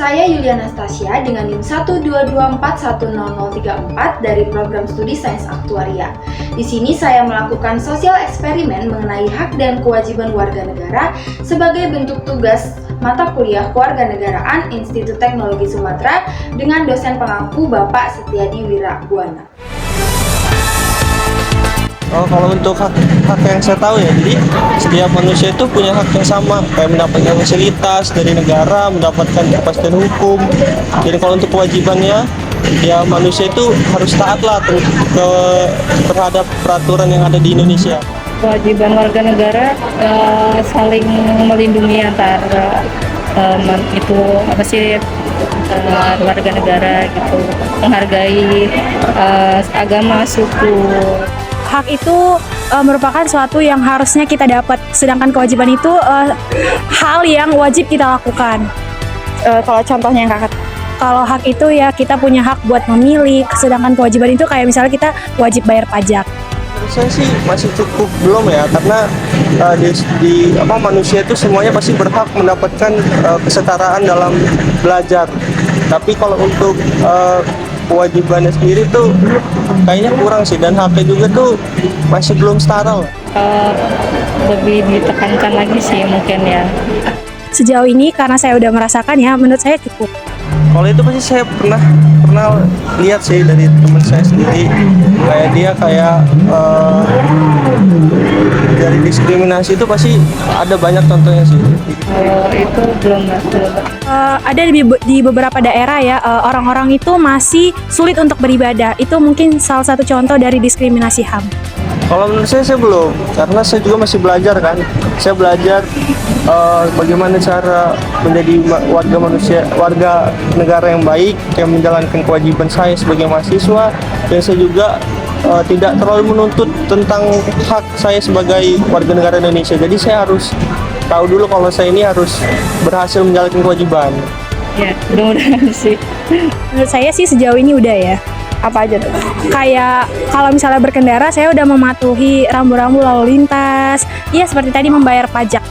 Saya Yuliana Stasia dengan NIM 122410034 dari program studi Sains Aktuaria. Di sini saya melakukan sosial eksperimen mengenai hak dan kewajiban warga negara sebagai bentuk tugas mata kuliah Kewarganegaraan Institut Teknologi Sumatera dengan dosen pengampu Bapak Setiadi Wirabuana. Kalau untuk hak yang saya tahu ya, jadi setiap manusia itu punya hak yang sama, kayak mendapatkan fasilitas dari negara, mendapatkan kepastian hukum. Jadi kalau untuk kewajibannya, ya manusia itu harus taat lah terhadap peraturan yang ada di Indonesia. Kewajiban warga negara saling melindungi antara warga negara gitu, menghargai agama, suku. Hak itu merupakan suatu yang harusnya kita dapat, sedangkan kewajiban itu hal yang wajib kita lakukan. Kalau contohnya yang kakak, kalau hak itu ya kita punya hak buat memilih, sedangkan kewajiban itu kayak misalnya kita wajib bayar pajak. Menurut saya sih masih cukup belum ya, karena manusia itu semuanya pasti berhak mendapatkan kesetaraan dalam belajar. Tapi kalau untuk kewajibannya sendiri tuh kayaknya kurang sih, dan haknya juga tuh masih belum setara. Lebih ditekankan lagi sih mungkin ya. Sejauh ini karena saya udah merasakan ya, menurut saya cukup. Kalau itu pasti saya pernah lihat sih dari teman saya sendiri, kayak dia dari diskriminasi itu pasti ada banyak contohnya sih. Itu belum. Ada di beberapa daerah ya, orang-orang itu masih sulit untuk beribadah. Itu mungkin salah satu contoh dari diskriminasi HAM. Kalau menurut saya belum, karena saya juga masih belajar kan. Saya belajar bagaimana cara menjadi warga negara yang baik, yang menjalankan kewajiban saya sebagai mahasiswa, dan saya juga tidak terlalu menuntut tentang hak saya sebagai warga negara Indonesia. Jadi saya harus tahu dulu kalau saya ini harus berhasil menjalankan kewajiban. Ya, mudah-mudahan sih. Menurut saya sih sejauh ini udah ya. apa aja tuh? Kayak kalau misalnya berkendara, saya udah mematuhi rambu-rambu lalu lintas. Ya seperti tadi membayar pajak.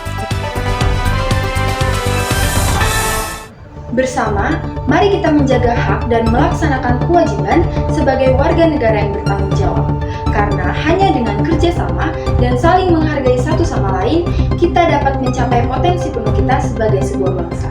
Bersama, mari kita menjaga hak dan melaksanakan kewajiban sebagai warga negara yang bertanggung jawab. Karena hanya dengan kerjasama dan saling menghargai satu sama lain, kita dapat mencapai potensi penuh kita sebagai sebuah bangsa.